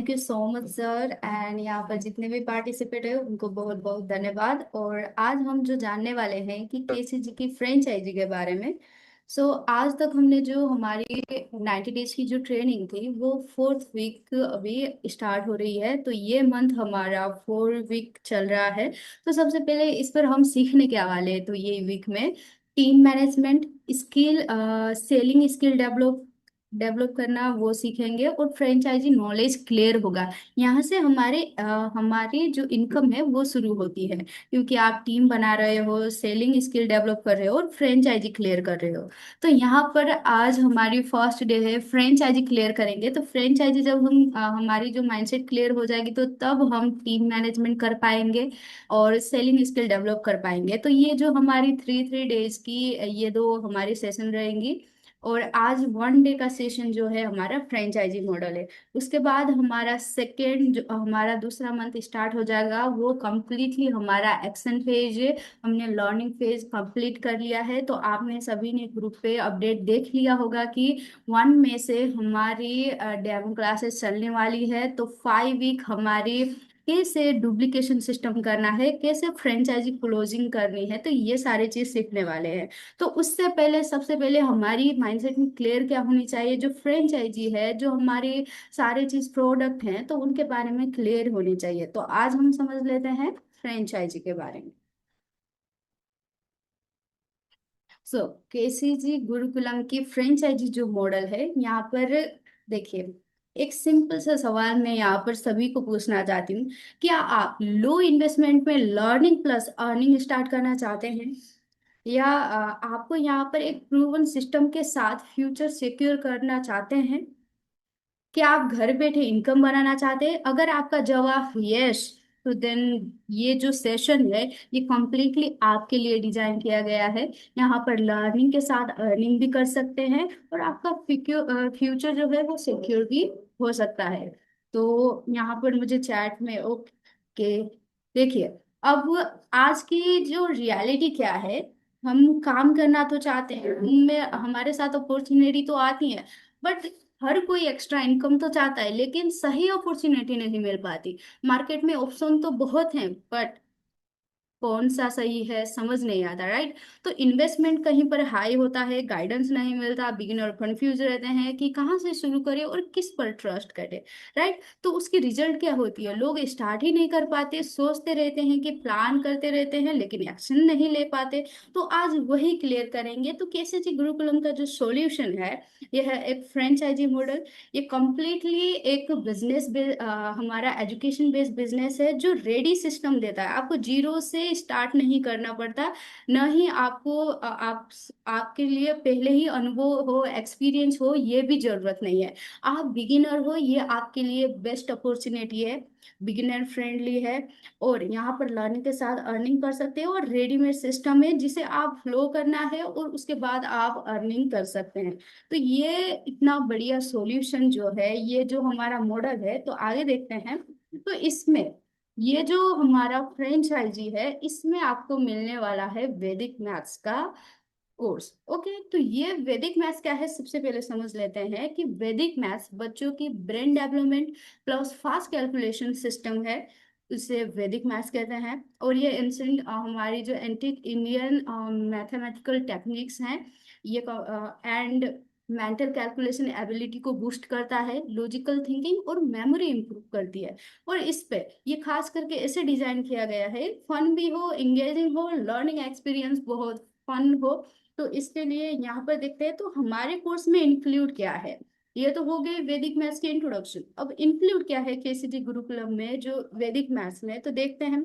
Thank you so much sir. And यहाँ पर जितने भी पार्टिसिपेट है उनको बहुत बहुत धन्यवाद। और आज हम जो जानने वाले हैं कि केसीजी की फ्रेंचाइजी के बारे में। आज तक हमने जो हमारी 90 डेज की जो ट्रेनिंग थी वो फोर्थ वीक अभी स्टार्ट हो रही है। तो ये मंथ हमारा 4 वीक चल रहा है। तो सबसे पहले इस पर हम सीखने क्या वाले हैं, तो ये वीक में team management skill, selling skill develop develop करना वो सीखेंगे और फ्रेंचाइजी नॉलेज क्लियर होगा। यहाँ से हमारी जो इनकम है वो शुरू होती है, क्योंकि आप टीम बना रहे हो, सेलिंग स्किल डेवलप कर रहे हो और फ्रेंचाइजी क्लियर कर रहे हो। तो यहाँ पर आज हमारी फर्स्ट डे है, फ्रेंचाइजी क्लियर करेंगे। तो फ्रेंचाइजी जब हमारी जो माइंडसेट क्लियर हो जाएगी तो तब हम टीम मैनेजमेंट कर पाएंगे और सेलिंग स्किल डेवलप कर पाएंगे। तो ये जो हमारी थ्री थ्री डेज की ये दो हमारी सेशन रहेंगी। और आज वन डे का सेशन जो है हमारा फ्रेंचाइजी मॉडल है। उसके बाद हमारा सेकेंड जो हमारा दूसरा मंथ स्टार्ट हो जाएगा वो कम्प्लीटली हमारा एक्शन फेज है। हमने लर्निंग फेज कंप्लीट कर लिया है। तो आपने सभी ने ग्रुप पे अपडेट देख लिया होगा कि 1 मई से हमारी डेमो क्लासेस चलने वाली है। तो 5 वीक हमारी कैसे डुप्लीकेशन सिस्टम करना है, कैसे फ्रेंचाइजी क्लोजिंग करनी है, तो ये सारी चीज सीखने वाले हैं। तो उससे पहले सबसे पहले हमारी माइंडसेट में क्लियर क्या होनी चाहिए, जो फ्रेंचाइजी है, जो हमारी सारे चीज प्रोडक्ट हैं, तो उनके बारे में क्लियर होनी चाहिए। तो आज हम समझ लेते हैं फ्रेंचाइजी के बारे में। केसीजी गुरुकुलम की फ्रेंचाइजी जो मॉडल है यहाँ पर देखिए, एक सिंपल सा सवाल मैं यहाँ पर सभी को पूछना चाहती हूँ। क्या आप लो इन्वेस्टमेंट में लर्निंग प्लस अर्निंग स्टार्ट करना चाहते हैं, या आपको यहाँ पर एक प्रूवन सिस्टम के साथ फ्यूचर सिक्योर करना चाहते हैं? क्या आप घर बैठे इनकम बनाना चाहते हैं? अगर आपका जवाब यस, तो देन ये जो सेशन है ये कम्प्लीटली आपके लिए डिजाइन किया गया है। यहाँ पर लर्निंग के साथ अर्निंग भी कर सकते हैं और आपका फ्यूचर जो है वो सिक्योर भी हो सकता है। तो यहाँ पर मुझे चैट में ओके देखिए, अब आज की जो रियलिटी क्या है, हम काम करना तो चाहते हैं, उनमें हमारे साथ अपॉर्चुनिटी तो आती है, बट हर कोई एक्स्ट्रा इनकम तो चाहता है, लेकिन सही अपॉर्चुनिटी नहीं मिल पाती। मार्केट में ऑप्शन तो बहुत हैं, बट कौन सा सही है समझ नहीं आता, राइट? तो इन्वेस्टमेंट कहीं पर हाई होता है, गाइडेंस नहीं मिलता, बिगिनर कंफ्यूज रहते हैं कि कहाँ से शुरू करें और किस पर ट्रस्ट करें, राइट? तो उसकी रिजल्ट क्या होती है, लोग स्टार्ट ही नहीं कर पाते, सोचते रहते हैं कि प्लान करते रहते हैं लेकिन एक्शन नहीं ले पाते। तो आज वही क्लियर करेंगे। तो केसीजी गुरुकुलम का जो सॉल्यूशन है यह है एक फ्रेंचाइजी मॉडल। ये कम्प्लीटली एक हमारा एजुकेशन बेस्ड बिजनेस है जो रेडी सिस्टम देता है, आपको जीरो से स्टार्ट नहीं करना पड़ता। न ही आपको आपके लिए पहले ही अनुभव हो, एक्सपीरियंस हो, ये भी जरूरत नहीं है। आप बिगिनर हो, ये आपके लिए बेस्ट अपॉर्चुनिटी है, बिगिनर फ्रेंडली है। और यहाँ पर लर्निंग के साथ अर्निंग कर सकते हो और रेडीमेड सिस्टम है जिसे आप फ्लो करना है और उसके बाद आप अर्निंग कर सकते हैं। तो ये इतना बढ़िया सॉल्यूशन जो है, ये जो हमारा मॉडल है, तो आगे देखते हैं। तो इसमें ये जो हमारा फ्रेंचाइजी है इसमें आपको मिलने वाला है वैदिक मैथ्स का कोर्स। ओके, तो ये वैदिक मैथ्स क्या है सबसे पहले समझ लेते हैं कि वैदिक मैथ्स बच्चों की brain development plus fast calculation system है, उसे वैदिक मैथ्स कहते हैं। और ये एंशिएंट हमारी जो एंटिक इंडियन मैथमेटिकल टेक्निक्स हैं ये एंड मेंटल कैलकुलेशन एबिलिटी को बूस्ट करता है, लॉजिकल थिंकिंग और मेमोरी इंप्रूव करती है। और इस पे ये खास करके ऐसे डिजाइन किया गया है, फन भी हो, एंगेजिंग हो, लर्निंग एक्सपीरियंस बहुत फन हो। तो इसके लिए यहाँ पर देखते हैं तो हमारे कोर्स में इंक्लूड क्या है। ये तो हो गए वैदिक मैथ्स के इंट्रोडक्शन। अब इंक्लूड क्या है केसीजी गुरुकुलम में जो वैदिक मैथ्स में, तो देखते हैं।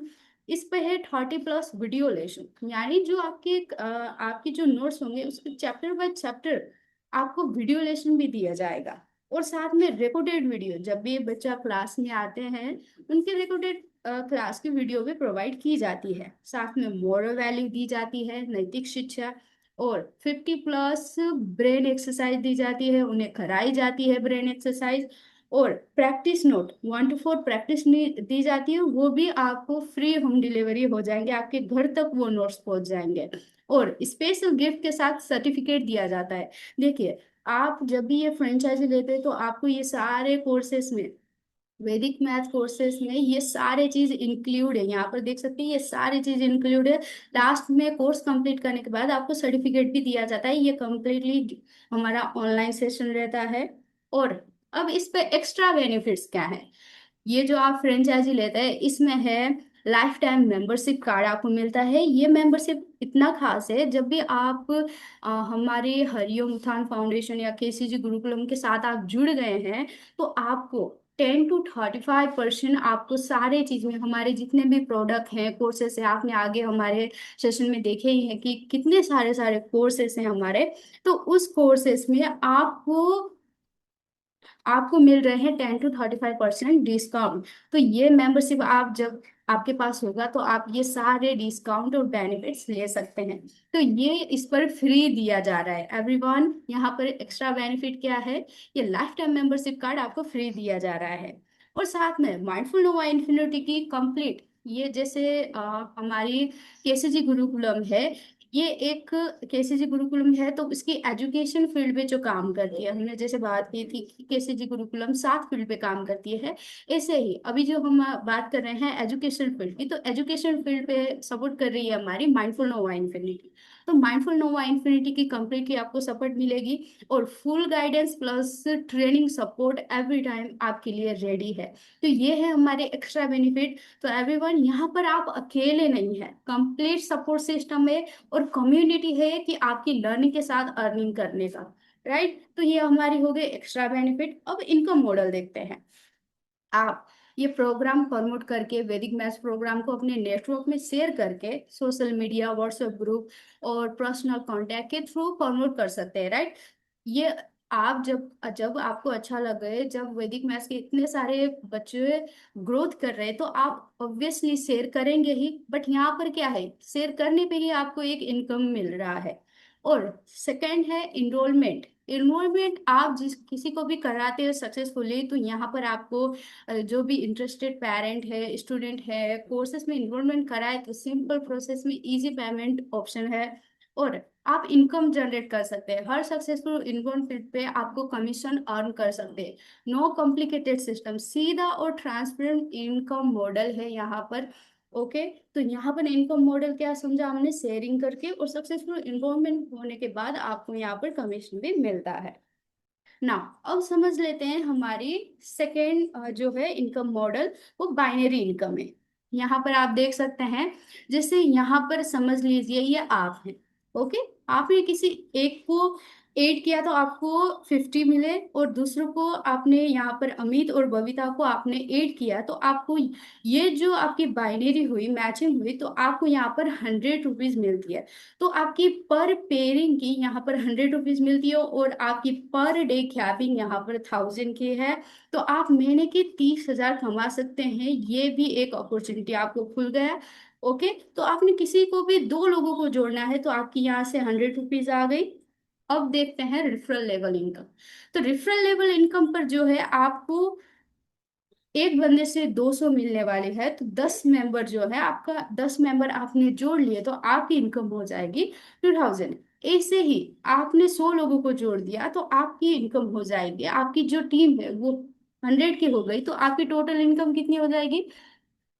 इस पे है 30+ वीडियो लेसन, यानी जो आपकी जो नोट्स होंगे उसके चैप्टर बाय चैप्टर आपको वीडियो लेसन भी दिया जाएगा। और साथ में रिकॉर्डेड वीडियो, जब भी बच्चा क्लास में आते हैं उनके रिकॉर्डेड क्लास की वीडियो भी प्रोवाइड की जाती है। साथ में मोरल वैल्यू दी जाती है, नैतिक शिक्षा, और 50+ ब्रेन एक्सरसाइज दी जाती है, उन्हें कराई जाती है ब्रेन एक्सरसाइज। और प्रैक्टिस नोट 1 to 4 प्रैक्टिस दी जाती है, वो भी आपको फ्री होम डिलीवरी हो जाएंगे, आपके घर तक वो नोट्स पहुंच जाएंगे। और स्पेशल गिफ्ट के साथ सर्टिफिकेट दिया जाता है। देखिए, आप जब भी ये फ्रेंचाइजी लेते हैं तो आपको ये सारे कोर्सेस में वैदिक मैथ कोर्सेज में ये सारे चीज इंक्लूड है, यहाँ पर देख सकते हैं ये सारी चीज इंक्लूड है। लास्ट में कोर्स कंप्लीट करने के बाद आपको सर्टिफिकेट भी दिया जाता है, ये कम्प्लीटली हमारा ऑनलाइन सेशन रहता है। और अब इस पे एक्स्ट्रा बेनिफिट्स क्या है, ये जो आप फ्रेंचाइजी लेते हैं इसमें है लाइफ टाइम मेंबरशिप कार्ड आपको मिलता है। ये मेंबरशिप इतना खास है, जब भी आप हमारे हरिओम उत्थान फाउंडेशन या केसीजी गुरुकुलम के साथ आप जुड़ गए हैं, तो आपको 10 to 35% आपको सारे चीज में हमारे जितने भी प्रोडक्ट हैं, कोर्सेस हैं, आपने आगे हमारे सेशन में देखे ही हैं कि कितने सारे सारे कोर्सेस हैं हमारे। तो उस कोर्सेस में आपको आपको मिल रहे हैं 10 to 35% डिस्काउंट। तो ये मेंबरशिप आप जब आपके पास होगा तो आप ये सारे डिस्काउंट और बेनिफिट्स ले सकते हैं। तो ये इस पर फ्री दिया जा रहा है एवरीवन। यहाँ पर एक्स्ट्रा बेनिफिट क्या है, ये लाइफ टाइम मेंबरशिप कार्ड आपको फ्री दिया जा रहा है। और साथ में माइंडफुल नोवा इन्फिनिटी की कंप्लीट, ये जैसे हमारी केसीजी गुरुकुलम है, ये एक केसीजी गुरुकुलम है तो इसकी एजुकेशन फील्ड में जो काम करती है, हमने जैसे बात की थी कि केसीजी गुरुकुलम 7 फील्ड पे काम करती है, ऐसे ही अभी जो हम बात कर रहे हैं एजुकेशन फील्ड की, तो एजुकेशन फील्ड पे सपोर्ट कर रही है हमारी माइंडफुल नोवा इन्फिनिटी। तो माइंडफुल नोवा इन्फिनिटी की कंप्लीटली आपको सपोर्ट मिलेगी, और full guidance plus training support every time आपके लिए रेडी है। तो ये है हमारे एक्स्ट्रा बेनिफिट। तो एवरीवन, यहाँ पर आप अकेले नहीं है, कंप्लीट सपोर्ट सिस्टम है और कम्युनिटी है कि आपकी लर्निंग के साथ अर्निंग करने का। राइट, तो ये हमारी हो गई एक्स्ट्रा बेनिफिट। अब इनकम मॉडल देखते हैं। आप ये प्रोग्राम प्रमोट करके, वैदिक मैथ्स प्रोग्राम को अपने नेटवर्क में शेयर करके सोशल मीडिया, व्हाट्सएप ग्रुप और पर्सनल कांटेक्ट के थ्रू प्रमोट कर सकते हैं। राइट, ये आप जब जब आपको अच्छा लगे, जब वैदिक मैथ्स के इतने सारे बच्चे ग्रोथ कर रहे हैं तो आप ऑब्वियसली शेयर करेंगे ही, बट यहाँ पर क्या है, शेयर करने पे ही आपको एक इनकम मिल रहा है। और सेकंड है इनरोलमेंट। इनरोलमेंट आप जिस किसी को भी कराते हो सक्सेसफुली, तो यहाँ पर आपको जो भी इंटरेस्टेड पेरेंट है, स्टूडेंट है, कोर्सेज में इन्रोलमेंट कराए तो सिंपल प्रोसेस में इजी पेमेंट ऑप्शन है। और आप इनकम जनरेट कर सकते हैं, हर सक्सेसफुल इनबाउंड फीड पे आपको कमीशन अर्न कर सकते हैं। नो कॉम्प्लिकेटेड सिस्टम, सीधा और ट्रांसपेरेंट इनकम मॉडल है यहाँ पर। ओके, तो यहाँ पर इनकम मॉडल क्या समझा हमने, शेयरिंग करके और सक्सेसफुल इन्वॉल्वमेंट होने के बाद आपको यहाँ पर कमीशन भी मिलता है ना। अब समझ लेते हैं हमारी सेकेंड जो है इनकम मॉडल, वो बाइनरी इनकम है। यहाँ पर आप देख सकते हैं, जैसे यहाँ पर समझ लीजिए ये आप हैं। ओके, आपने किसी एक को एड किया तो आपको 50 मिले, और दूसरों को आपने यहाँ पर अमित और बबीता को आपने ऐड किया तो आपको ये जो आपकी बाइनरी हुई, मैचिंग हुई, तो आपको यहाँ पर 100 रुपीज मिलती है। तो आपकी पर पेयरिंग की यहाँ पर 100 रुपीज मिलती है, और आपकी पर डे कैपिंग यहाँ पर 1000 की है। तो आप महीने के 30,000 कमा सकते हैं, ये भी एक अपॉर्चुनिटी आपको खुल गया। ओके, तो आपने किसी को भी 2 लोगों को जोड़ना है तो आपकी यहाँ से 100 रुपीज आ गई। अब देखते हैं रेफरल लेवल इनकम। तो रेफरल लेवल इनकम पर जो है आपको एक बंदे से 200 मिलने वाली है, तो 10 मेंबर जो है आपका, 10 मेंबर आपने जोड़ लिए तो आपकी इनकम हो जाएगी 2000। ऐसे ही आपने 100 लोगों को जोड़ दिया तो आपकी इनकम हो जाएगी, आपकी जो टीम है वो 100 की हो गई, तो आपकी टोटल इनकम कितनी हो जाएगी,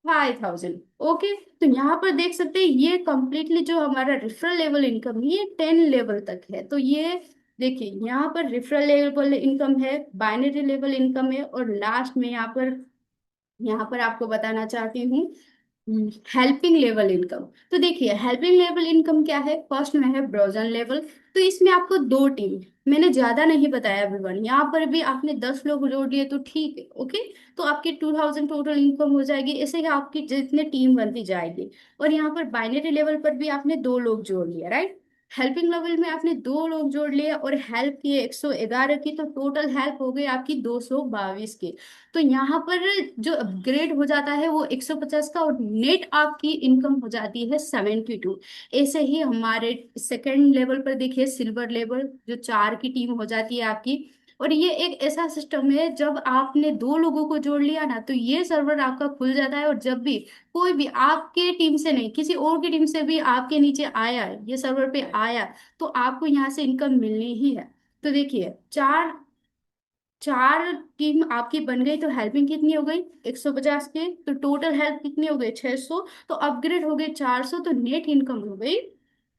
5000। ओके, तो यहाँ पर देख सकते हैं ये कंप्लीटली जो हमारा रेफरल लेवल इनकम है ये 10 लेवल तक है। तो ये देखिए, यहाँ पर रेफरल लेवल इनकम है, बाइनरी लेवल इनकम है, और लास्ट में यहाँ पर आपको बताना चाहती हूँ हेल्पिंग लेवल इनकम। तो देखिए हेल्पिंग लेवल इनकम क्या है, फर्स्ट में है ब्रोजन लेवल। तो इसमें आपको 2 टीम, मैंने ज्यादा नहीं बताया एवरीवन, यहाँ पर भी आपने 10 लोग जोड़ दिए तो ठीक है। ओके, तो आपकी 2000 टोटल इनकम हो जाएगी, ऐसे ही आपकी जितने टीम बनती जाएगी। और यहाँ पर बाइनरी लेवल पर भी आपने 2 लोग जोड़ लिया, राइट। हेल्पिंग लेवल में आपने 2 लोग जोड़ लिए और हेल्प किए 111 की, तो टोटल हेल्प हो गई आपकी 222 की। तो यहाँ पर जो अपग्रेड हो जाता है वो 150 का, और नेट आपकी इनकम हो जाती है 72। ऐसे ही हमारे सेकंड लेवल पर देखिए सिल्वर लेवल, जो 4 की टीम हो जाती है आपकी। और ये एक ऐसा सिस्टम है, जब आपने 2 लोगों को जोड़ लिया ना तो ये सर्वर आपका खुल जाता है, और जब भी कोई भी आपके टीम से नहीं किसी और की टीम से भी आपके नीचे आया, ये सर्वर पे आया, तो आपको यहाँ से इनकम मिलनी ही है। तो देखिए, चार चार टीम आपकी बन गई तो हेल्पिंग कितनी हो गई 150 के, तो टोटल हेल्प कितनी हो गई 600, तो अपग्रेड हो गए 400, तो नेट इनकम हो गई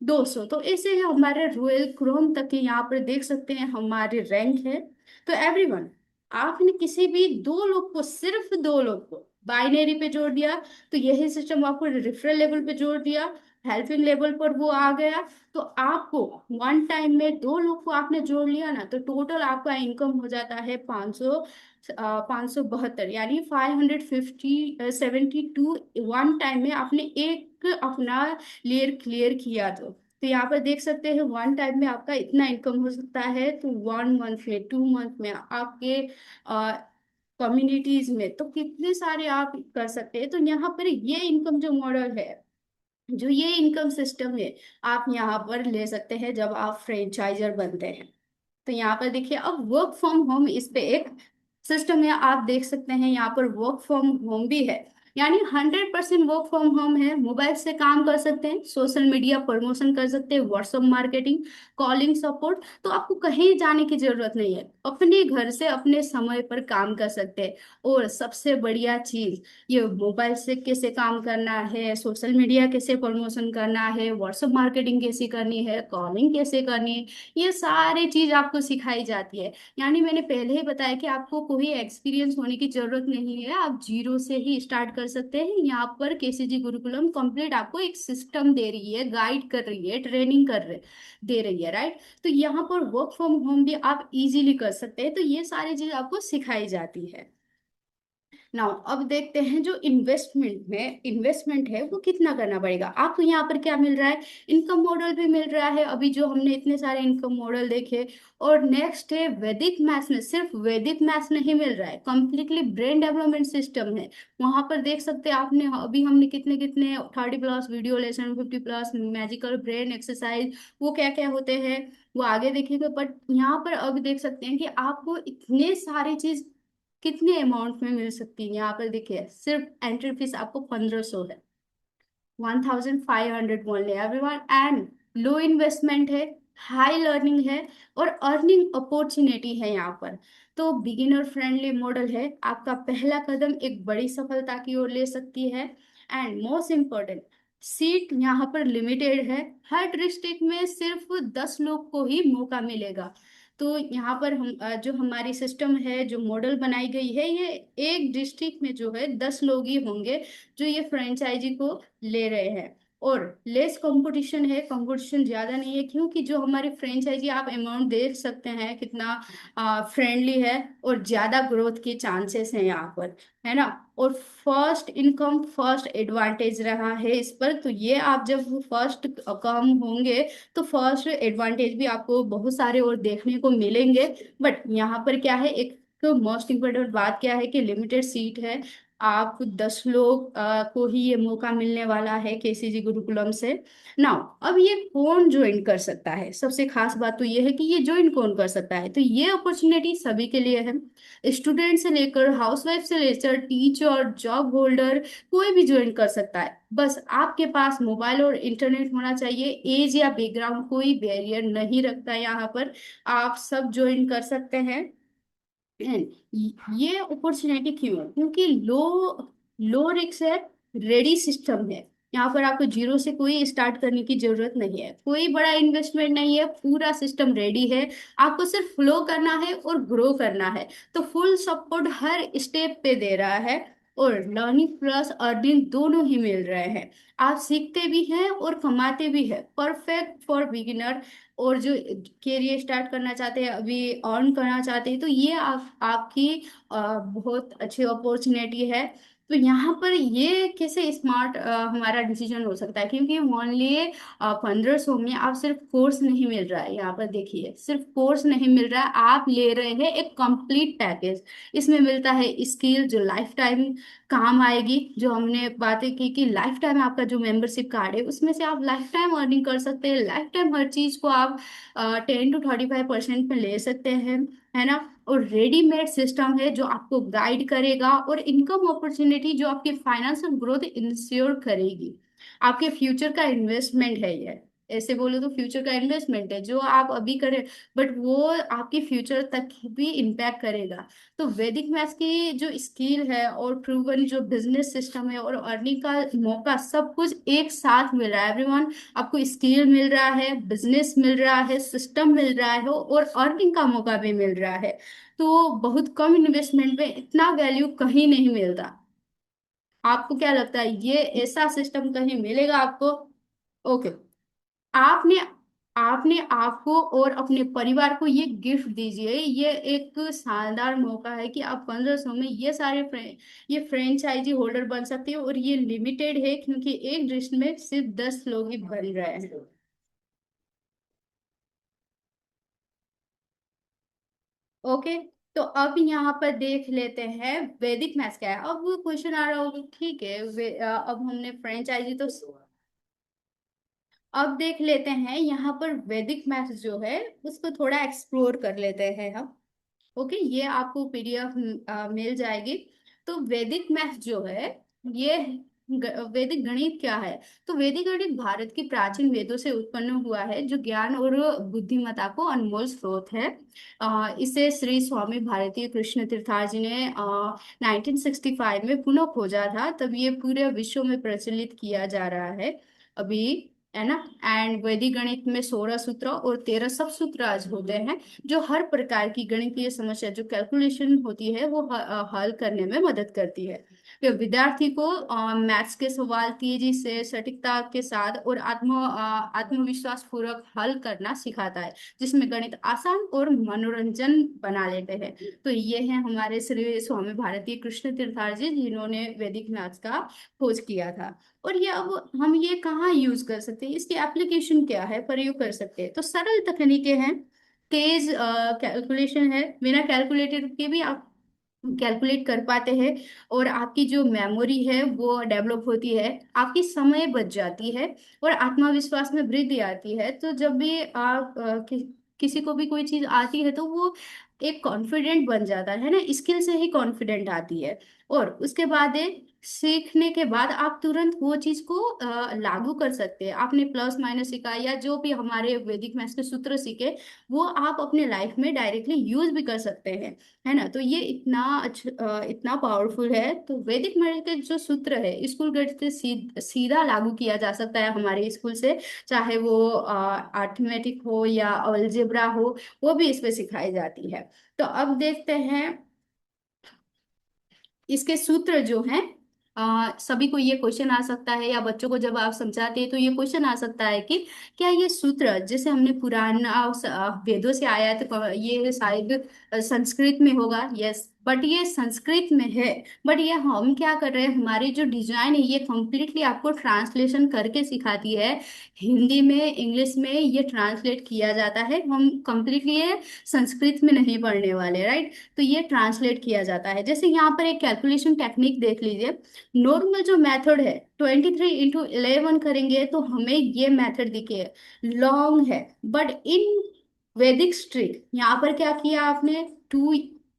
200। तो ऐसे ही हमारे रॉयल क्रोम तक के यहाँ पर देख सकते हैं हमारे रैंक है। तो एवरीवन, आपने किसी भी दो लोग को, सिर्फ दो लोग को बाइनरी पे जोड़ दिया, तो यही सिस्टम आपको रेफरल लेवल पे जोड़ दिया, हेल्पिंग लेवल पर वो आ गया। तो आपको वन टाइम में दो लोग को आपने जोड़ लिया ना, तो टोटल आपका इनकम हो जाता है 572, यानी 572 वन टाइम में आपने एक अपना लेयर क्लियर किया। तो यहाँ पर देख सकते हैं वन टाइम में आपका इतना इनकम हो सकता है। तो 1 मंथ में, 2 मंथ में आपके कम्युनिटीज में तो कितने सारे आप कर सकते हैं। तो यहाँ पर ये इनकम जो मॉडल है, जो ये इनकम सिस्टम है, आप यहाँ पर ले सकते हैं जब आप फ्रेंचाइजर बनते हैं। तो यहाँ पर देखिए, अब वर्क फ्रॉम होम इस पे एक सिस्टम है, आप देख सकते हैं यहाँ पर वर्क फ्रॉम होम भी है, यानी 100% वर्क फ्रॉम होम है। मोबाइल से काम कर सकते हैं, सोशल मीडिया प्रमोशन कर सकते हैं, व्हाट्सएप मार्केटिंग, कॉलिंग सपोर्ट। तो आपको कहीं जाने की जरूरत नहीं है, अपने घर से अपने समय पर काम कर सकते हैं। और सबसे बढ़िया चीज, ये मोबाइल से कैसे काम करना है, सोशल मीडिया कैसे प्रमोशन करना है, व्हाट्सएप मार्केटिंग कैसे करनी है, कॉलिंग कैसे करनी है, ये सारी चीज आपको सिखाई जाती है। यानी मैंने पहले ही बताया कि आपको कोई एक्सपीरियंस होने की जरूरत नहीं है, आप जीरो से ही स्टार्ट कर सकते हैं। यहाँ पर केसीजी गुरुकुलम कंप्लीट आपको एक सिस्टम दे रही है, गाइड कर रही है, ट्रेनिंग दे रही है, राइट। तो यहाँ पर वर्क फ्रॉम होम भी आप इजीली कर सकते हैं। तो ये सारी चीज आपको सिखाई जाती है। नाउ अब देखते हैं जो इन्वेस्टमेंट है वो कितना करना पड़ेगा आपको। यहाँ पर क्या मिल रहा है, इनकम मॉडल भी मिल रहा है, अभी जो हमने इतने सारे इनकम मॉडल देखे। और नेक्स्ट है वैदिक मैथ्स में, सिर्फ वैदिक मैथ्स नहीं मिल रहा है, कंप्लीटली ब्रेन डेवलपमेंट सिस्टम है। वहां पर देख सकते हैं आपने, अभी हमने कितने कितने 30+ video lesson, 50+ magical brain exercise, वो क्या क्या होते हैं वो आगे देखेंगे। बट यहाँ पर अब देख सकते हैं कि आपको इतने सारी चीज कितने अमाउंट में मिल सकती है। यहाँ पर देखिए, सिर्फ एंट्री फीस आपको 1500 है, 1500 only everyone, and low investment है, हाई लर्निंग है, और अर्निंग अपॉर्चुनिटी है यहाँ पर। तो बिगिनर फ्रेंडली मॉडल है, आपका पहला कदम एक बड़ी सफलता की ओर ले सकती है। एंड मोस्ट इम्पोर्टेंट, सीट यहाँ पर लिमिटेड है, हर डिस्ट्रिक्ट में सिर्फ 10 लोग को ही मौका मिलेगा। तो यहाँ पर हम जो हमारी सिस्टम है, जो मॉडल बनाई गई है, ये एक डिस्ट्रिक्ट में जो है 10 लोग ही होंगे जो ये फ्रेंचाइजी को ले रहे हैं। और लेस कंपटीशन है, कंपटीशन ज्यादा नहीं है, क्योंकि जो हमारी फ्रेंचाइजी, आप अमाउंट देख सकते हैं कितना फ्रेंडली है, और ज्यादा ग्रोथ के चांसेस हैं यहाँ पर, है ना। और फर्स्ट इनकम फर्स्ट एडवांटेज रहा है इस पर। तो ये आप जब फर्स्ट कम होंगे तो फर्स्ट एडवांटेज भी आपको बहुत सारे और देखने को मिलेंगे। बट यहाँ पर क्या है, एक तो मोस्ट इम्पोर्टेंट बात क्या है कि लिमिटेड सीट है, आप 10 लोग को ही ये मौका मिलने वाला है केसीजी गुरुकुलम से। नाउ अब ये कौन ज्वाइन कर सकता है, सबसे खास बात तो ये है कि ये ज्वाइन कौन कर सकता है। तो ये अपॉर्चुनिटी सभी के लिए है, स्टूडेंट से लेकर हाउसवाइफ से लेकर टीचर, जॉब होल्डर, कोई भी ज्वाइन कर सकता है। बस आपके पास मोबाइल और इंटरनेट होना चाहिए, एज या बैकग्राउंड कोई बैरियर नहीं रखता यहाँ पर, आप सब ज्वाइन कर सकते हैं। And ये अपॉर्चुनिटी क्यों है, क्योंकि लो लो रिस्क है, रेडी सिस्टम है। यहाँ पर आपको जीरो से कोई स्टार्ट करने की जरूरत नहीं है, कोई बड़ा इन्वेस्टमेंट नहीं है, पूरा सिस्टम रेडी है। आपको सिर्फ फ्लो करना है और ग्रो करना है। तो फुल सपोर्ट हर स्टेप पे दे रहा है, और लर्निंग प्लस अर्निंग दोनों ही मिल रहे हैं। आप सीखते भी हैं और कमाते भी हैं, परफेक्ट फॉर बिगिनर। और जो करियर स्टार्ट करना चाहते हैं, अभी अर्न करना चाहते हैं, तो ये आपकी बहुत अच्छी अपॉर्चुनिटी है। तो यहाँ पर ये कैसे स्मार्ट हमारा डिसीजन हो सकता है, क्योंकि ओनली 1500 में आप सिर्फ कोर्स नहीं मिल रहा है। यहाँ पर देखिए, सिर्फ कोर्स नहीं मिल रहा है, आप ले रहे हैं एक कंप्लीट पैकेज। इसमें मिलता है स्किल जो लाइफ टाइम काम आएगी, जो हमने बातें की कि लाइफ टाइम आपका जो मेंबरशिप कार्ड है उसमें से आप लाइफ टाइम अर्निंग कर सकते हैं, लाइफ टाइम हर चीज को आप 10 to 35% में ले सकते हैं, है ना। और रेडीमेड सिस्टम है जो आपको गाइड करेगा, और इनकम अपॉर्चुनिटी जो आपकी फाइनेंशियल ग्रोथ इंश्योर करेगी, आपके फ्यूचर का इन्वेस्टमेंट है ये। ऐसे बोलो तो फ्यूचर का इन्वेस्टमेंट है जो आप अभी करें, बट वो आपकी फ्यूचर तक भी इम्पैक्ट करेगा। तो वैदिक मैथ्स की जो स्किल है और प्रूवन जो बिजनेस सिस्टम है और अर्निंग का मौका सब कुछ एक साथ मिल रहा है एवरीवन। आपको स्किल मिल रहा है, बिजनेस मिल रहा है, सिस्टम मिल रहा है और अर्निंग का मौका भी मिल रहा है। तो बहुत कम इन्वेस्टमेंट में इतना वैल्यू कहीं नहीं मिलता। आपको क्या लगता है ये ऐसा सिस्टम कहीं मिलेगा आपको? ओके। आपने आपने आपको और अपने परिवार को ये गिफ्ट दीजिए, ये एक शानदार मौका है कि आप 1500 में ये सारे ये फ्रेंचाइजी होल्डर बन सकते हो, और ये लिमिटेड है क्योंकि एक डिश में सिर्फ 10 लोग ही बन रहे हैं। ओके। तो अब यहाँ पर देख लेते हैं वैदिक मैथ्स क्या है। अब क्वेश्चन आ रहा होगा, ठीक है अब हमने फ्रेंचाइजी तो अब देख लेते हैं यहाँ पर वैदिक मैथ्स जो है उसको थोड़ा एक्सप्लोर कर लेते हैं हम। ओके, ये आपको पीडीएफ मिल जाएगी। तो वैदिक मैथ जो है ये वैदिक गणित क्या है? तो वैदिक गणित भारत की प्राचीन वेदों से उत्पन्न हुआ है जो ज्ञान और बुद्धिमत्ता को अनमोल स्रोत है। इसे श्री स्वामी भारतीय कृष्ण तीर्थार जी ने 1965 में पुनः खोजा था, तब ये पूरे विश्व में प्रचलित किया जा रहा है अभी, है ना। एंड वैदिक गणित में 16 सूत्र और 13 सब सूत्र आज होते हैं जो हर प्रकार की गणितीय समस्या जो कैलकुलेशन होती है वो हल करने में मदद करती है। तो विद्यार्थी को मैथ्स के सवाल तेजी से सटीकता के साथ और आत्मविश्वास पूर्वक हल करना सिखाता है, जिसमें गणित आसान और मनोरंजन बना लेते हैं। तो ये है हमारे श्री स्वामी भारतीय कृष्ण तीर्थार जी जिन्होंने वैदिक मैथ्स का खोज किया था। और ये अब हम ये कहाँ यूज कर सकते हैं, इसकी एप्लीकेशन क्या है, प्रयोग कर सकते हैं। तो सरल तकनीकें हैं, तेज कैलकुलेशन है, बिना कैलकुलेटर के भी आप कैलकुलेट कर पाते हैं, और आपकी जो मेमोरी है वो डेवलप होती है, आपकी समय बच जाती है, और आत्मविश्वास में वृद्धि आती है। तो जब भी आप किसी को भी कोई चीज आती है तो वो एक कॉन्फिडेंट बन जाता है ना, स्किल से ही कॉन्फिडेंट आती है। और उसके बाद सीखने के बाद आप तुरंत वो चीज को लागू कर सकते हैं। आपने प्लस माइनस सीखा या जो भी हमारे वैदिक मैथ्स के सूत्र सीखे वो आप अपने लाइफ में डायरेक्टली यूज भी कर सकते हैं, है ना। तो ये इतना इतना पावरफुल है। तो वैदिक मैथ के जो सूत्र है स्कूल गणित से सीधा लागू किया जा सकता है हमारे स्कूल से, चाहे वो अर्थमेटिक हो या अलजेब्रा हो, वो भी इसमें सिखाई जाती है। तो अब देखते हैं इसके सूत्र जो हैं। सभी को ये क्वेश्चन आ सकता है या बच्चों को जब आप समझाते हैं तो ये क्वेश्चन आ सकता है कि क्या ये सूत्र जैसे हमने पुराना वेदों से आया है तो ये शायद संस्कृत में होगा। यस, बट ये संस्कृत में है, बट ये हम क्या कर रहे हैं, हमारी जो डिजाइन है ये कंप्लीटली आपको ट्रांसलेशन करके सिखाती है। हिंदी में इंग्लिश में ये ट्रांसलेट किया जाता है, हम कंप्लीटली ये संस्कृत में नहीं पढ़ने वाले, राइट। तो ये ट्रांसलेट किया जाता है। जैसे यहाँ पर एक कैलकुलेशन टेक्निक देख लीजिए। नॉर्मल जो मेथड है 23 × 11 करेंगे तो हमें ये मेथड दिखे, लॉन्ग है। बट इन वैदिक स्ट्रिक यहाँ पर क्या किया आपने, टू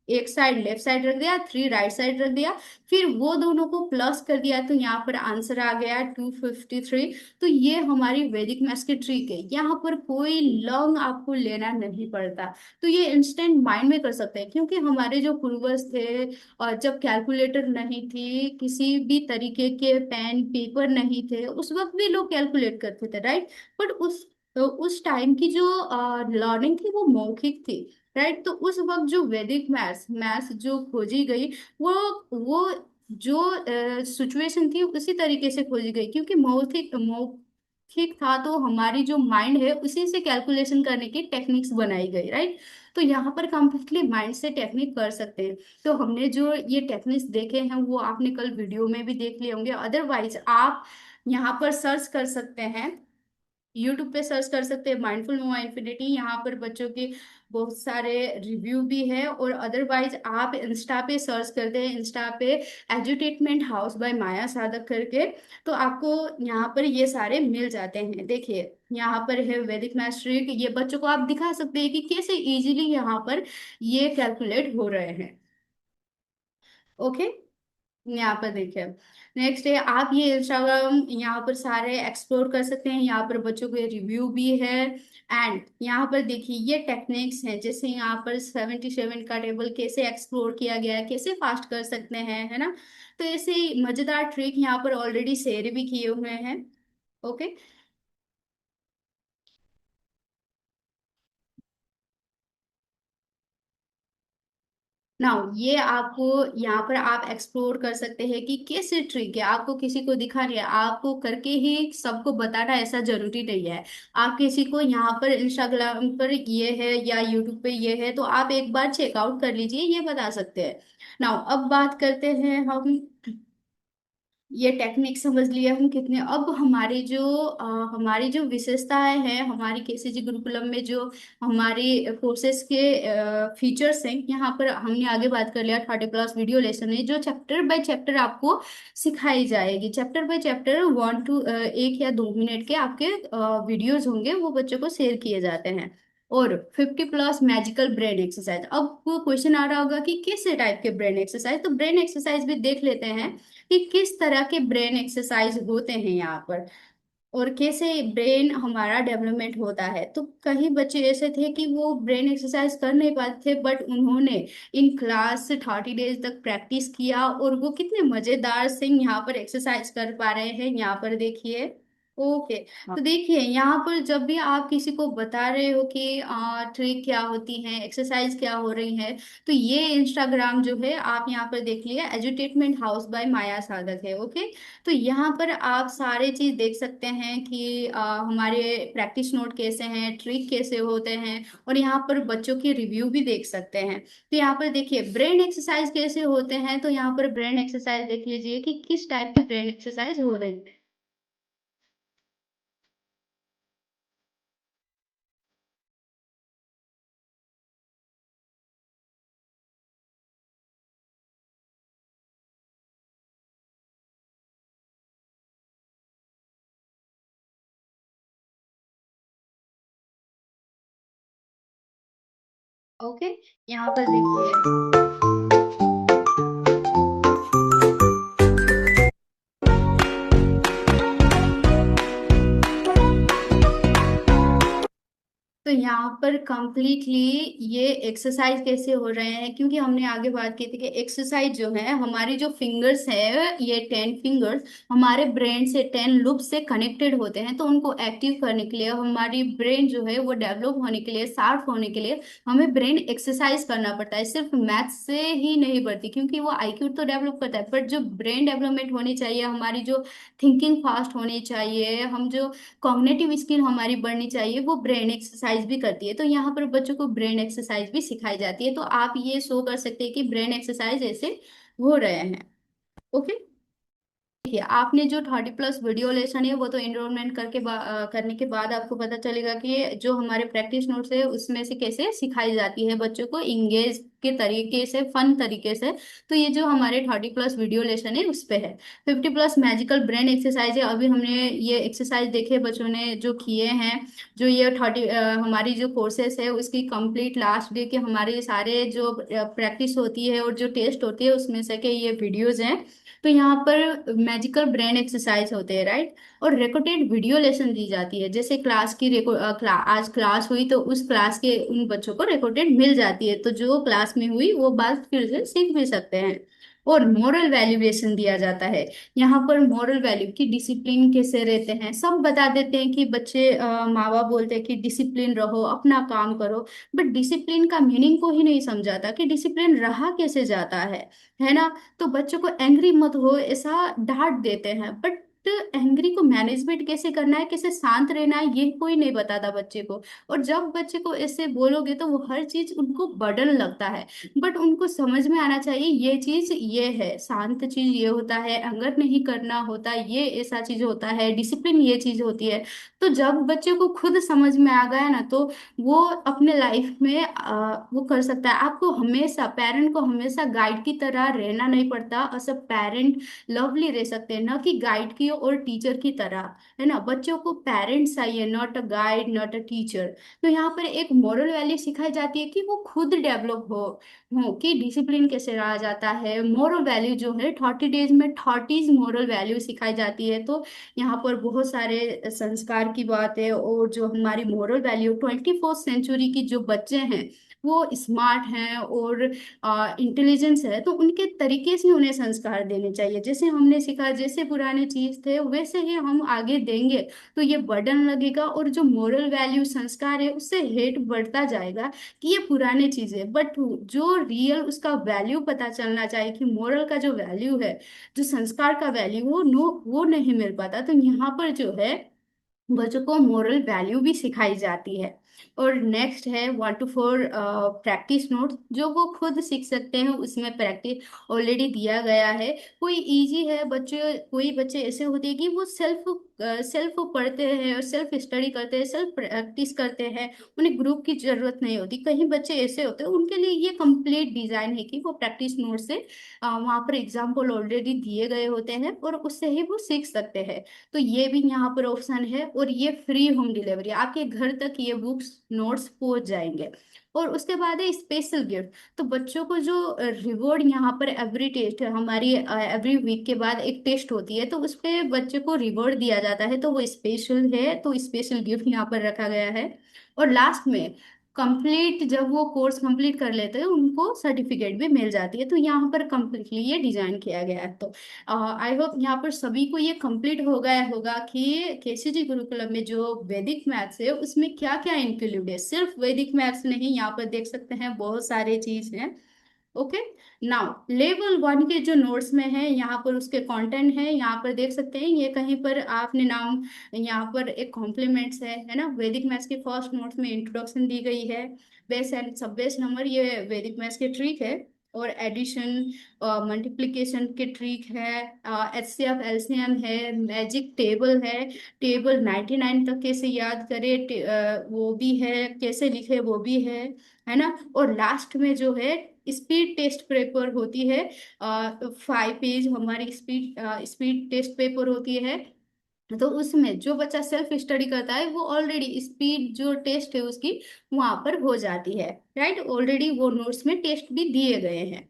एक साइड लेफ्ट साइड रख दिया, थ्री राइट साइड रख दिया, फिर वो दोनों को प्लस कर दिया तो यहाँ पर आंसर आ गया 253। तो ये हमारी वैदिक मैथ्स की ट्रिक है, यहाँ पर कोई लॉन्ग आपको लेना नहीं पड़ता। तो ये इंस्टेंट माइंड में कर सकते हैं क्योंकि हमारे जो पूर्वज थे और जब कैलकुलेटर नहीं थी, किसी भी तरीके के पेन पेपर नहीं थे, उस वक्त भी लोग कैलकुलेट करते थे, राइट। बट उस टाइम की जो लर्निंग थी वो मौखिक थी, राइट। तो उस वक्त जो वैदिक मैथ्स मैथ्स जो खोजी गई वो जो सिचुएशन थी उसी तरीके से खोजी गई क्योंकि मौखिक मौखिक था, तो हमारी जो माइंड है उसी से कैलकुलेशन करने की टेक्निक्स बनाई गई, राइट। तो यहाँ पर कंप्लीटली माइंड से टेक्निक कर सकते हैं। तो हमने जो ये टेक्निक्स देखे हैं वो आपने कल वीडियो में भी देख लिए होंगे, अदरवाइज आप यहाँ पर सर्च कर सकते हैं, यूट्यूब पे सर्च कर सकते हैं माइंडफुल नोवा इन्फिनिटी। यहाँ पर बच्चों के बहुत सारे रिव्यू भी है, और अदरवाइज आप इंस्टा पे सर्च करते हैं, इंस्टा पे एजुटेटमेंट हाउस बाय माया साधक करके, तो आपको यहाँ पर ये सारे मिल जाते हैं। देखिए यहाँ पर है वैदिक मैस्ट्रिक, ये बच्चों को आप दिखा सकते हैं कि कैसे इजीली यहाँ पर ये कैलकुलेट हो रहे हैं। ओके। यहाँ पर देखिए, नेक्स्ट है आप ये इंस्टाग्राम यहाँ पर सारे एक्सप्लोर कर सकते हैं। यहाँ पर बच्चों के रिव्यू भी है। एंड यहाँ पर देखिए ये टेक्निक्स हैं, जैसे यहाँ पर 77 का टेबल कैसे एक्सप्लोर किया गया है, कैसे फास्ट कर सकते हैं, है ना। तो ऐसे मजेदार ट्रिक यहाँ पर ऑलरेडी शेयर भी किए हुए हैं। ओके। नाउ ये आपको यहाँ पर आप एक्सप्लोर कर सकते हैं कि कैसे ट्रिक है, आपको किसी को दिखानी है, आपको करके ही सबको बताना ऐसा जरूरी नहीं है। आप किसी को यहाँ पर इंस्टाग्राम पर ये है या यूट्यूब पे ये है तो आप एक बार चेकआउट कर लीजिए, ये बता सकते हैं। नाउ अब बात करते हैं हम, ये टेक्निक समझ लिया हम कितने। अब हमारी जो विशेषताएं हैं हमारी केसीजी गुरुकुलम में, जो हमारी कोर्सेज के फीचर्स हैं, यहाँ पर हमने आगे बात कर लिया। 30+ वीडियो लेसन है जो चैप्टर बाय चैप्टर आपको सिखाई जाएगी। चैप्टर बाय चैप्टर 1 to 1 या 2 मिनट के आपके वीडियोज होंगे, वो बच्चों को शेयर किए जाते हैं। और 50+ मैजिकल ब्रेन एक्सरसाइज। अब वो क्वेश्चन आ रहा होगा कि किस टाइप के ब्रेन एक्सरसाइज, तो ब्रेन एक्सरसाइज भी देख लेते हैं कि किस तरह के ब्रेन एक्सरसाइज होते हैं यहाँ पर, और कैसे ब्रेन हमारा डेवलपमेंट होता है। तो कई बच्चे ऐसे थे कि वो ब्रेन एक्सरसाइज कर नहीं पाते थे, बट उन्होंने इन क्लास 30 डेज तक प्रैक्टिस किया और वो कितने मजेदार से यहाँ पर एक्सरसाइज कर पा रहे हैं। यहाँ पर देखिए। ओके। तो देखिए यहाँ पर जब भी आप किसी को बता रहे हो कि ट्रिक क्या होती है, एक्सरसाइज क्या हो रही है, तो ये इंस्टाग्राम जो है आप यहाँ पर देख लिया, एजुटेटमेंट हाउस बाय माया साधक है। ओके। तो यहाँ पर आप सारे चीज देख सकते हैं कि हमारे प्रैक्टिस नोट कैसे हैं, ट्रिक कैसे होते हैं, और यहाँ पर बच्चों के रिव्यू भी देख सकते हैं। तो यहाँ पर देखिए ब्रेन एक्सरसाइज कैसे होते हैं, तो यहाँ पर ब्रेन एक्सरसाइज देख लीजिए कि किस टाइप के ब्रेन एक्सरसाइज हो रहे हैं। ओके। यहाँ पर देखिए। तो यहाँ पर कंप्लीटली ये एक्सरसाइज कैसे हो रहे हैं, क्योंकि हमने आगे बात की थी कि एक्सरसाइज जो है हमारी जो फिंगर्स है, ये 10 फिंगर्स हमारे ब्रेन से 10 लूप से कनेक्टेड होते हैं। तो उनको एक्टिव करने के लिए, हमारी ब्रेन जो है वो डेवलप होने के लिए, शार्प होने के लिए हमें ब्रेन एक्सरसाइज करना पड़ता है। सिर्फ मैथ से ही नहीं बढ़ती, क्योंकि वो आईक्यू तो डेवलप करता है, बट जो ब्रेन डेवलपमेंट होनी चाहिए, हमारी जो थिंकिंग फास्ट होनी चाहिए, हम जो कॉग्निटिव स्किल हमारी बढ़नी चाहिए, वो ब्रेन एक्सरसाइज भी करती है। तो यहाँ पर बच्चों को ब्रेन एक्सरसाइज भी सिखाई जाती है। तो आप ये शो कर सकते हैं कि ब्रेन एक्सरसाइज ऐसे हो रहे हैं। ओके। देखिए आपने जो 30+ वीडियो लेसन है वो तो एनरोलमेंट करने के बाद आपको पता चलेगा कि जो हमारे प्रैक्टिस नोट्स है उसमें से कैसे सिखाई जाती है बच्चों को इंगेज के तरीके से, फन तरीके से। तो ये जो हमारे 30+ वीडियो लेसन है उस पे है। 50+ मैजिकल ब्रेन एक्सरसाइज है, अभी हमने ये एक्सरसाइज देखे बच्चों ने जो किए हैं। जो ये हमारी जो कोर्सेस है उसकी कंप्लीट लास्ट डे के हमारे सारे जो प्रैक्टिस होती है और जो टेस्ट होती है उसमें से के ये वीडियोज हैं। तो यहाँ पर मैजिकल ब्रेन एक्सरसाइज होते हैं, राइट। और रिकॉर्डेड वीडियो लेसन दी जाती है, जैसे क्लास की आज क्लास हुई तो उस क्लास के उन बच्चों को रिकॉर्डेड मिल जाती है, तो जो क्लास में हुई वो बात फिर से सीख भी सकते हैं। और मोरल वैल्यूएशन दिया जाता है। यहाँ पर मोरल वैल्यू की डिसिप्लिन कैसे रहते हैं सब बता देते हैं कि बच्चे, माँ बाप बोलते हैं कि डिसिप्लिन रहो, अपना काम करो, बट डिसिप्लिन का मीनिंग को ही नहीं समझाता कि डिसिप्लिन रहा कैसे जाता है ना। तो बच्चों को एंग्री मत हो ऐसा डांट देते हैं, बट एंग्री को मैनेजमेंट कैसे करना है, कैसे शांत रहना है, ये कोई नहीं बताता बच्चे को। और जब बच्चे को ऐसे बोलोगे तो वो हर चीज उनको बर्डन लगता है। बट उनको समझ में आना चाहिए ये चीज ये है, शांत चीज ये होता है, अगर नहीं करना होता ये ऐसा चीज होता है, डिसिप्लिन ये चीज होती है। तो जब बच्चे को खुद समझ में आ गया ना, तो वो अपने लाइफ में वो कर सकता है। आपको हमेशा, पेरेंट को हमेशा गाइड की तरह रहना नहीं पड़ता। एज अ पेरेंट लवली रह सकते हैं, ना कि गाइड की और टीचर की तरह, है ना। बच्चों को पेरेंट्स चाहिए, not a guide, not a teacher. तो यहाँ पर एक मोरल वैल्यू सिखाई जाती है कि वो खुद डेवलप हो कि डिसिप्लिन कैसे रहा जाता है। मोरल वैल्यू जो है 30 डेज में 30 मोरल वैल्यू सिखाई जाती है। तो यहाँ पर बहुत सारे संस्कार की बात है। और जो हमारी मोरल वैल्यू 24th सेंचुरी की जो बच्चे हैं वो स्मार्ट हैं और इंटेलिजेंस है, तो उनके तरीके से उन्हें संस्कार देने चाहिए। जैसे हमने सीखा, जैसे पुराने चीज थे वैसे ही हम आगे देंगे तो ये बर्डन लगेगा। और जो मोरल वैल्यू संस्कार है उससे हेट बढ़ता जाएगा कि ये पुराने चीजें, बट जो रियल उसका वैल्यू पता चलना चाहिए कि मोरल का जो वैल्यू है, जो संस्कार का वैल्यू, वो नहीं मिल पाता। तो यहाँ पर जो है बच्चों को मोरल वैल्यू भी सिखाई जाती है। और नेक्स्ट है 1 to 4 प्रैक्टिस नोट, जो वो खुद सीख सकते हैं। उसमें प्रैक्टिस ऑलरेडी दिया गया है। कोई इजी है बच्चे, कोई बच्चे ऐसे होते हैं कि वो सेल्फ पढ़ते हैं और सेल्फ स्टडी करते हैं, सेल्फ प्रैक्टिस करते हैं, उन्हें ग्रुप की जरूरत नहीं होती। कहीं बच्चे ऐसे होते हैं उनके लिए ये कंप्लीट डिजाइन है कि वो प्रैक्टिस नोट से वहाँ पर एग्जाम्पल ऑलरेडी दिए गए होते हैं और उससे ही वो सीख सकते हैं। तो ये भी यहाँ पर ऑप्शन है। और ये फ्री होम डिलीवरी, आपके घर तक ये बुक्स नोट्स पहुंच जाएंगे। और उसके बाद है स्पेशल गिफ्ट। तो बच्चों को जो रिवॉर्ड यहाँ पर एवरी टेस्ट, हमारी एवरी वीक के बाद एक टेस्ट होती है, तो उस पे बच्चे को रिवॉर्ड दिया जाता है, तो वो स्पेशल है, तो स्पेशल गिफ्ट यहाँ पर रखा गया है। और लास्ट में कंप्लीट, जब वो कोर्स कंप्लीट कर लेते हैं उनको सर्टिफिकेट भी मिल जाती है। तो यहाँ पर कंप्लीटली ये डिजाइन किया गया है। तो आई होप यहाँ पर सभी को ये कंप्लीट हो गया होगा कि केसीजी गुरुकुलम में जो वैदिक मैथ्स है उसमें क्या क्या इंक्लूड है। सिर्फ वैदिक मैथ्स नहीं, यहाँ पर देख सकते हैं बहुत सारे चीज हैं। ओके। नाउ लेवल 1 के जो नोट्स में है यहाँ पर उसके कंटेंट है, यहाँ पर देख सकते हैं। ये कहीं पर आपने नाम, यहाँ पर एक कॉम्प्लीमेंट्स है ना। वैदिक मैथ्स के फर्स्ट नोट्स में इंट्रोडक्शन दी गई है। बेस एंड सब बेस नंबर, ये वैदिक मैथ्स के ट्रिक है। और एडिशन, मल्टीप्लिकेशन के ट्रिक है, एचसीएफ एलसीएम है, मैजिक टेबल है, टेबल 99 तक कैसे याद करें, वो भी है, कैसे लिखे वो भी है ना। और लास्ट में जो है स्पीड टेस्ट पेपर होती है। 5 पेज हमारी स्पीड टेस्ट पेपर होती है। तो उसमें जो बच्चा सेल्फ स्टडी करता है वो ऑलरेडी स्पीड जो टेस्ट है उसकी वहां पर हो जाती है। राइट, ऑलरेडी वो नोट्स में टेस्ट भी दिए गए हैं।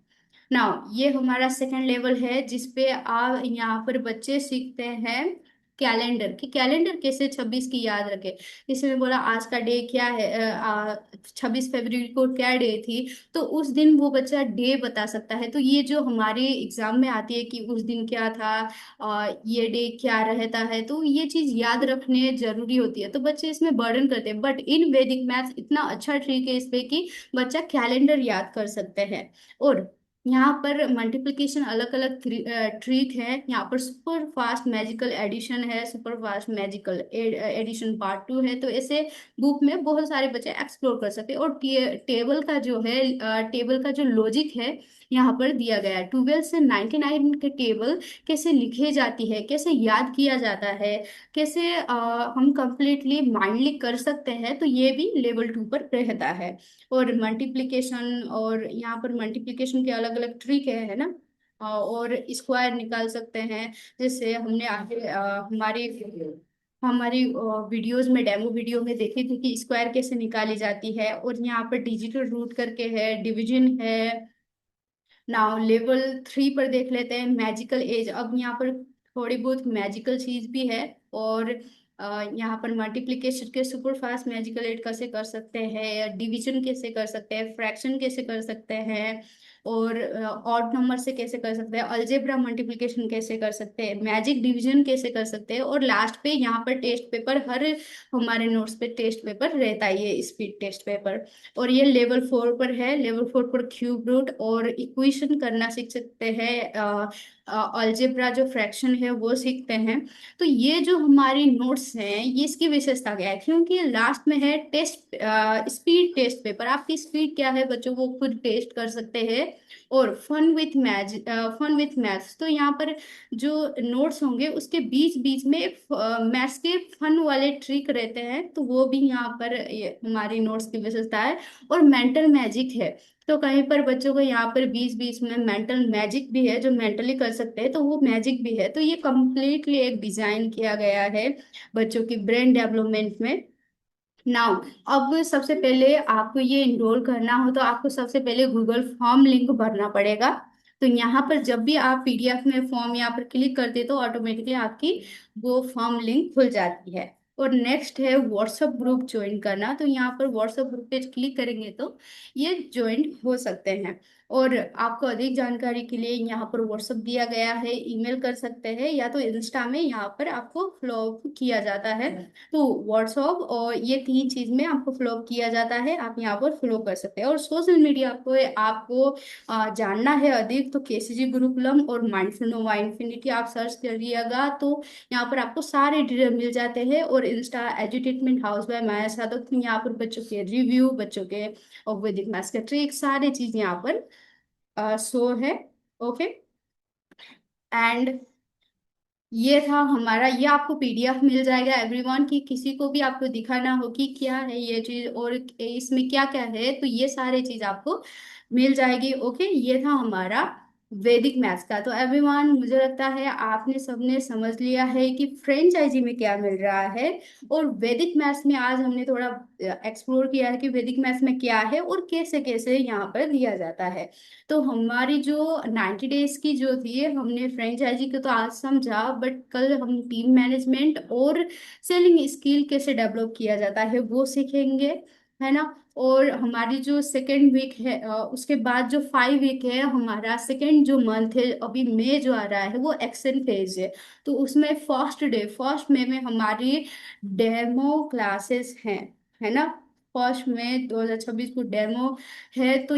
नाउ ये हमारा सेकंड लेवल है जिसपे आप यहाँ पर बच्चे सीखते हैं कैलेंडर, कि कैलेंडर कैसे 26 की याद रखे। जैसे मैं बोला आज का डे क्या है, 26 फरवरी को क्या डे थी, तो उस दिन वो बच्चा डे बता सकता है। तो ये जो हमारे एग्जाम में आती है कि उस दिन क्या था, ये डे क्या रहता है, तो ये चीज याद रखने जरूरी होती है। तो बच्चे इसमें बर्डन करते हैं, बट इन वैदिक मैथ्स इतना अच्छा ट्रिक है इस पे कि बच्चा कैलेंडर याद कर सकते हैं। और यहाँ पर मल्टीप्लिकेशन अलग अलग ट्रिक है। यहाँ पर सुपर फास्ट मैजिकल एडिशन है, super fast magical addition part 2 है। तो ऐसे बुक में बहुत सारे बच्चे एक्सप्लोर कर सकते हैं। और टेबल का जो है, टेबल का जो लॉजिक है यहाँ पर दिया गया है। 12 से 99 के टेबल कैसे लिखे जाती है, कैसे याद किया जाता है, कैसे हम कंप्लीटली माइंडली कर सकते हैं, तो ये भी लेवल 2 पर रहता है। और मल्टीप्लिकेशन, और यहाँ पर मल्टीप्लिकेशन के अलग अलग ट्रिक है ना। और स्क्वायर निकाल सकते हैं। जैसे हमने आगे हमारी हमारी वीडियोस में, डेमो वीडियो में देखी थी कि स्क्वायर कैसे निकाली जाती है। और यहाँ पर डिजिटल रूट करके है, डिवीजन है। नाउ लेवल 3 पर देख लेते हैं मैजिकल एज। अब यहाँ पर थोड़ी बहुत मैजिकल चीज भी है। और यहाँ पर मल्टीप्लिकेशन के सुपर फास्ट मैजिकल एड कैसे कर सकते हैं, डिवीजन कैसे कर सकते हैं, फ्रैक्शन कैसे कर सकते हैं, और ऑड नंबर से कैसे कर सकते हैं, अलजेब्रा मल्टीप्लिकेशन कैसे कर सकते हैं, मैजिक डिवीजन कैसे कर सकते हैं। और लास्ट पे यहाँ पर टेस्ट पेपर, हर हमारे नोट्स पे टेस्ट पेपर रहता है, ये स्पीड टेस्ट पेपर। और ये लेवल 4 पर है। लेवल 4 पर क्यूब रूट और इक्वेशन करना सीख सकते हैं। अलजेब्रा जो फ्रैक्शन है वो सीखते हैं। तो ये जो हमारी नोट्स हैं ये इसकी विशेषता क्या है, क्योंकि लास्ट में है टेस्ट, स्पीड टेस्ट पेपर। आपकी स्पीड क्या है बच्चों को खुद टेस्ट कर सकते हैं। और फन विथ मैथ्स, तो यहाँ पर जो नोट्स होंगे उसके बीच बीच में मैथ्स के फन वाले ट्रिक रहते हैं, तो वो भी यहाँ पर ये हमारी नोट्स की विशेषता है। और मेंटल मैजिक है तो कहीं पर बच्चों को यहाँ पर बीच बीच में मेंटल मैजिक भी है, जो मेंटली कर सकते हैं, तो वो मैजिक भी है। तो ये कम्प्लीटली एक डिजाइन किया गया है बच्चों की ब्रेन डेवलपमेंट में। नाउ, अब सबसे पहले आपको ये इनरोल करना हो तो आपको सबसे पहले गूगल फॉर्म लिंक भरना पड़ेगा। तो यहाँ पर जब भी आप पीडीएफ में फॉर्म यहाँ पर क्लिक करते तो ऑटोमेटिकली आपकी वो फॉर्म लिंक खुल जाती है। और नेक्स्ट है व्हाट्सएप ग्रुप ज्वाइन करना। तो यहाँ पर व्हाट्सएप ग्रुप पे क्लिक करेंगे तो ये ज्वाइन हो सकते हैं। और आपको अधिक जानकारी के लिए यहाँ पर व्हाट्सएप दिया गया है, ईमेल कर सकते हैं, या तो इंस्टा में यहाँ पर आपको फॉलो किया जाता है। तो व्हाट्सअप और ये तीन चीज में आपको फॉलो किया जाता है, आप यहाँ पर फॉलो कर सकते हैं। और सोशल मीडिया पे आपको जानना है अधिक, तो केसीजी गुरुकुलम और माइंडफुल नोवा इन्फिनिटी आप सर्च करिएगा तो यहाँ पर आपको सारे डिटेल मिल जाते हैं। और इंस्टा एजुटेटमेंट हाउस बाय माया साधक, तो यहाँ पर बच्चों के रिव्यू, बच्चों के और वैदिक मैथ्स के ट्रिक, सारी चीज यहाँ पर शो है। ओके। एंड ये था हमारा, ये आपको पीडीएफ मिल जाएगा एवरीवन, कि किसी को भी आपको दिखाना हो कि क्या है ये चीज और इसमें क्या क्या है, तो ये सारी चीज आपको मिल जाएगी। ओके, ये था हमारा वैदिक मैथ्स का। तो एवरीवन, मुझे लगता है आपने सबने समझ लिया है कि फ्रेंचाइजी में क्या मिल रहा है। और वैदिक मैथ्स में आज हमने थोड़ा एक्सप्लोर किया है कि वैदिक मैथ्स में क्या है और कैसे कैसे यहाँ पर दिया जाता है। तो हमारी जो 90 डेज की जो थी, हमने फ्रेंचाइजी को तो आज समझा, बट कल हम टीम मैनेजमेंट और सेलिंग स्किल कैसे डेवलप किया जाता है वो सीखेंगे, है ना। और हमारी जो सेकेंड वीक है, उसके बाद जो 5 वीक है, हमारा सेकेंड जो मंथ है अभी मई जो आ रहा है, वो एक्शन फेज है। तो उसमें फर्स्ट मई में हमारी डेमो क्लासेस हैं, है ना। 1 मई 2026 को डेमो है। तो